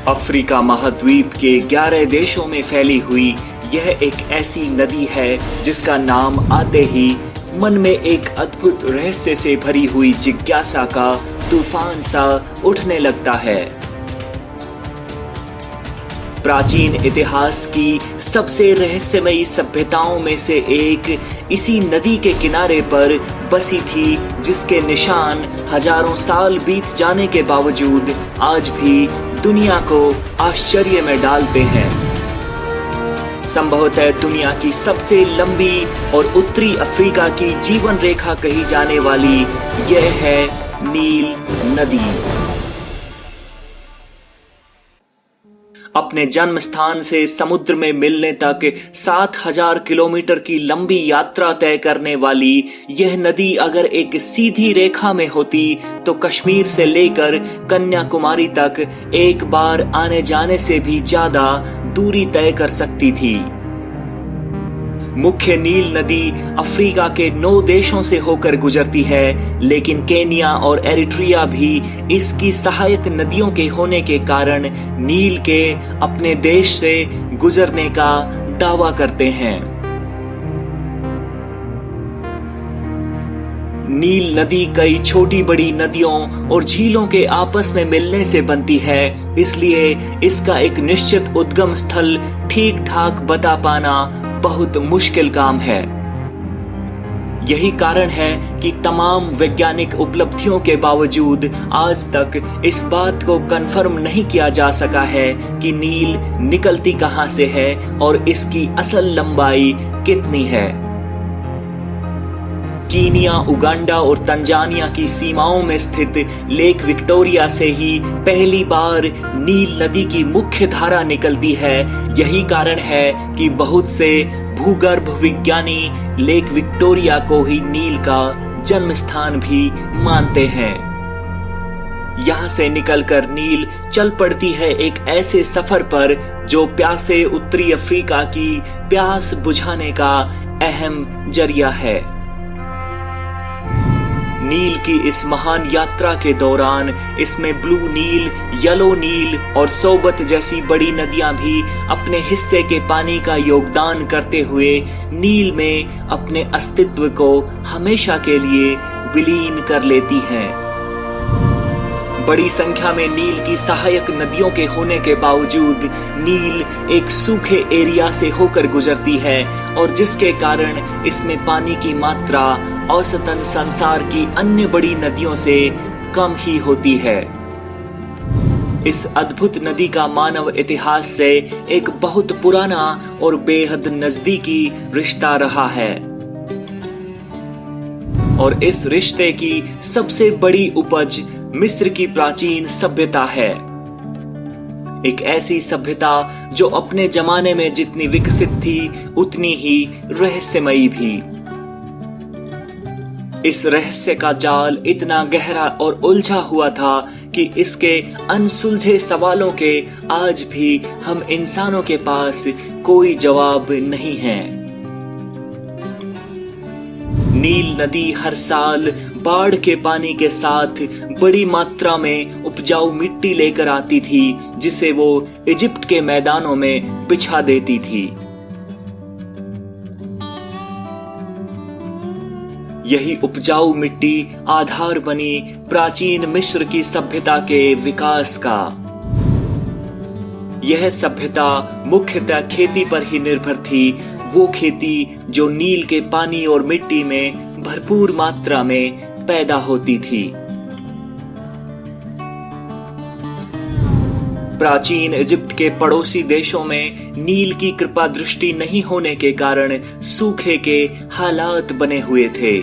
Africa महाद्वीप के 11 देशों में फैली हुई यह एक ऐसी नदी है जिसका नाम आते ही मन में एक अद्भुत रहस्य से भरी हुई जिज्ञासा का तूफान सा उठने लगता है। प्राचीन इतिहास की सबसे रहस्यमयी सभ्यताओं में से एक इसी नदी के किनारे पर बसी थी, जिसके निशान हजारों साल बीत जाने के बावजूद आज भी दुनिया को आश्चर्य में डालते हैं। संभवतः दुनिया की सबसे लंबी और उत्तरी अफ्रीका की जीवन रेखा कही जाने वाली यह है नील नदी। अपने जन्म स्थान से समुद्र में मिलने तक 7000 किलोमीटर की लंबी यात्रा तय करने वाली यह नदी अगर एक सीधी रेखा में होती तो कश्मीर से लेकर कन्याकुमारी तक एक बार आने जाने से भी ज्यादा दूरी तय कर सकती थी। मुख्य नील नदी अफ्रीका के 9 देशों से होकर गुजरती है, लेकिन केनिया और एरिट्रिया भी इसकी सहायक नदियों के होने के कारण नील के अपने देश से गुजरने का दावा करते हैं। नील नदी कई छोटी बड़ी नदियों और झीलों के आपस में मिलने से बनती है, इसलिए इसका एक निश्चित उद्गम स्थल ठीक ठाक बता पाना बहुत मुश्किल काम है। यही कारण है कि तमाम वैज्ञानिक उपलब्धियों के बावजूद आज तक इस बात को कंफर्म नहीं किया जा सका है कि नील निकलती कहां से है और इसकी असल लंबाई कितनी है। कीनिया, उगांडा और तंजानिया की सीमाओं में स्थित लेक विक्टोरिया से ही पहली बार नील नदी की मुख्य धारा निकलती है। यही कारण है कि बहुत से भूगर्भ विज्ञानी लेक विक्टोरिया को ही नील का जन्म स्थान भी मानते हैं। यहाँ से निकलकर नील चल पड़ती है एक ऐसे सफर पर जो प्यासे उत्तरी अफ्रीका की प्यास बुझाने का अहम जरिया है। नील की इस महान यात्रा के दौरान इसमें ब्लू नील, येलो नील और सोबत जैसी बड़ी नदियां भी अपने हिस्से के पानी का योगदान करते हुए नील में अपने अस्तित्व को हमेशा के लिए विलीन कर लेती हैं। बड़ी संख्या में नील की सहायक नदियों के होने के बावजूद नील एक सूखे एरिया से होकर गुजरती है और जिसके कारण इसमें पानी की मात्रा औसतन संसार की अन्य बड़ी नदियों से कम ही होती है। इस अद्भुत नदी का मानव इतिहास से एक बहुत पुराना और बेहद नजदीकी रिश्ता रहा है और इस रिश्ते की सबसे बड़ी उपज मिस्र की प्राचीन सभ्यता है। एक ऐसी सभ्यता जो अपने जमाने में जितनी विकसित थी उतनी ही रहस्यमयी भी। इस रहस्य का जाल इतना गहरा और उलझा हुआ था कि इसके अनसुलझे सवालों के आज भी हम इंसानों के पास कोई जवाब नहीं है। नील नदी हर साल बाढ़ के पानी के साथ बड़ी मात्रा में उपजाऊ मिट्टी लेकर आती थी, जिसे वो इजिप्ट के मैदानों में बिछा देती थी। यही उपजाऊ मिट्टी आधार बनी प्राचीन मिस्र की सभ्यता के विकास का। यह सभ्यता मुख्यतः खेती पर ही निर्भर थी, वो खेती जो नील के पानी और मिट्टी में भरपूर मात्रा में पैदा होती थी। प्राचीन इजिप्ट के पड़ोसी देशों में नील की कृपा दृष्टि नहीं होने के कारण सूखे के हालात बने हुए थे।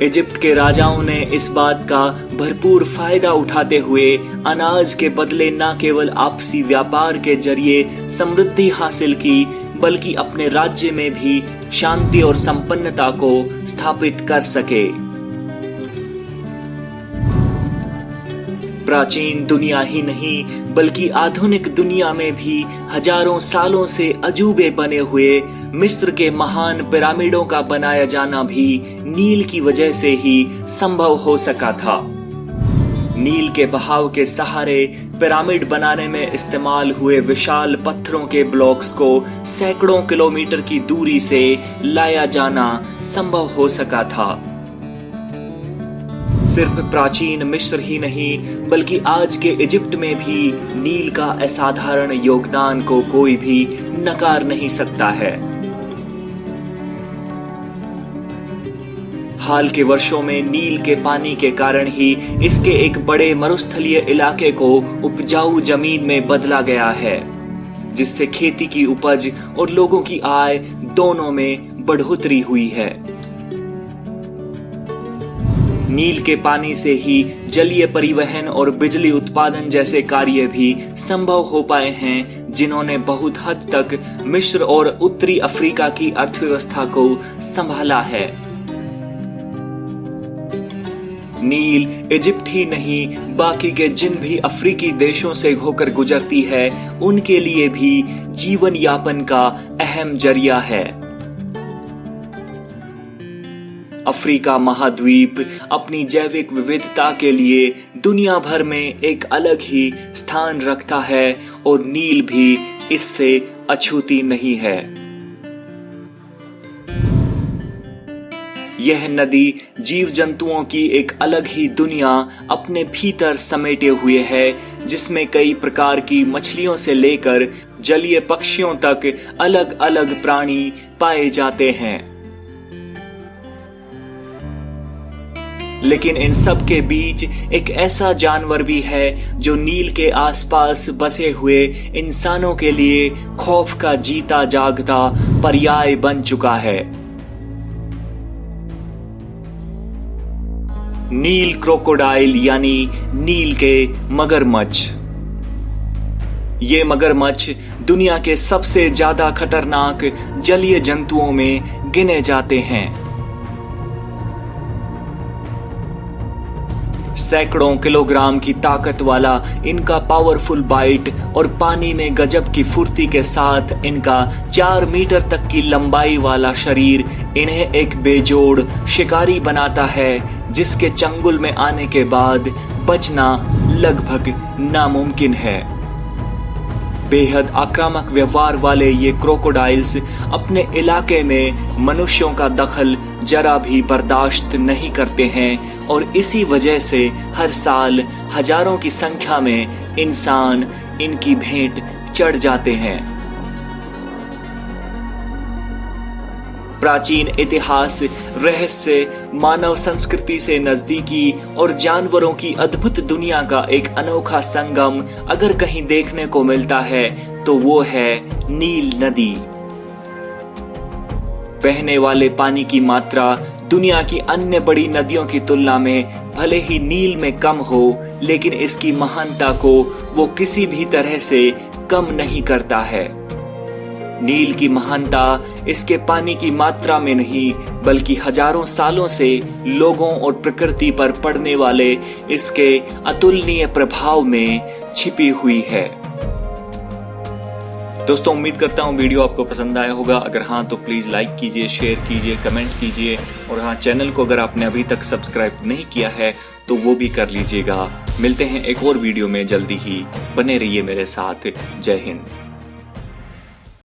इजिप्ट के राजाओं ने इस बात का भरपूर फायदा उठाते हुए अनाज के बदले न केवल आपसी व्यापार के जरिए समृद्धि हासिल की, बल्कि अपने राज्य में भी शांति और संपन्नता को स्थापित कर सके। प्राचीन दुनिया ही नहीं बल्कि आधुनिक दुनिया में भी हजारों सालों से अजूबे बने हुए मिस्र के महान पिरामिडों का बनाया जाना भी नील की वजह से ही संभव हो सका था। नील के बहाव के सहारे पिरामिड बनाने में इस्तेमाल हुए विशाल पत्थरों के ब्लॉक्स को सैकड़ों किलोमीटर की दूरी से लाया जाना संभव हो सका था। सिर्फ प्राचीन मिस्र ही नहीं बल्कि आज के इजिप्ट में भी नील का असाधारण योगदान को कोई भी नकार नहीं सकता है। हाल के वर्षों में नील के पानी के कारण ही इसके एक बड़े मरुस्थलीय इलाके को उपजाऊ जमीन में बदला गया है, जिससे खेती की उपज और लोगों की आय दोनों में बढ़ोतरी हुई है। नील के पानी से ही जलीय परिवहन और बिजली उत्पादन जैसे कार्य भी संभव हो पाए हैं, जिन्होंने बहुत हद तक मिस्र और उत्तरी अफ्रीका की अर्थव्यवस्था को संभाला है। नील इजिप्ट ही नहीं बाकी के जिन भी अफ्रीकी देशों से होकर गुजरती है उनके लिए भी जीवन यापन का अहम जरिया है। अफ्रीका महाद्वीप अपनी जैविक विविधता के लिए दुनिया भर में एक अलग ही स्थान रखता है और नील भी इससे अछूती नहीं है। यह नदी जीव जंतुओं की एक अलग ही दुनिया अपने भीतर समेटे हुए है, जिसमें कई प्रकार की मछलियों से लेकर जलीय पक्षियों तक अलग अलग प्राणी पाए जाते हैं। लेकिन इन सब के बीच एक ऐसा जानवर भी है जो नील के आसपास बसे हुए इंसानों के लिए खौफ का जीता जागता पर्याय बन चुका है। नील क्रोकोडाइल यानी नील के मगरमच्छ। ये मगरमच्छ दुनिया के सबसे ज्यादा खतरनाक जलीय जंतुओं में गिने जाते हैं। सैकड़ों किलोग्राम की ताकत वाला इनका पावरफुल बाइट और पानी में गजब की फुर्ती के साथ इनका 4 मीटर तक की लंबाई वाला शरीर इन्हें एक बेजोड़ शिकारी बनाता है, जिसके चंगुल में आने के बाद बचना लगभग नामुमकिन है। बेहद आक्रामक व्यवहार वाले ये क्रोकोडाइल्स अपने इलाके में मनुष्यों का दखल जरा भी बर्दाश्त नहीं करते हैं और इसी वजह से हर साल हजारों की संख्या में इंसान इनकी भेंट चढ़ जाते हैं। प्राचीन इतिहास, रहस्य, मानव संस्कृति से नजदीकी और जानवरों की अद्भुत दुनिया का एक अनोखा संगम अगर कहीं देखने को मिलता है तो वो है नील नदी। बहने वाले पानी की मात्रा दुनिया की अन्य बड़ी नदियों की तुलना में भले ही नील में कम हो, लेकिन इसकी महानता को वो किसी भी तरह से कम नहीं करता है। नील की महानता इसके पानी की मात्रा में नहीं बल्कि हजारों सालों से लोगों और प्रकृति पर पड़ने वाले इसके अतुलनीय प्रभाव में छिपी हुई है। दोस्तों, उम्मीद करता हूँ वीडियो आपको पसंद आया होगा। अगर हाँ तो प्लीज लाइक कीजिए, शेयर कीजिए, कमेंट कीजिए और हाँ, चैनल को अगर आपने अभी तक सब्सक्राइब नहीं किया है तो वो भी कर लीजिएगा। मिलते हैं एक और वीडियो में जल्दी ही। बने रहिए मेरे साथ। जय हिंद।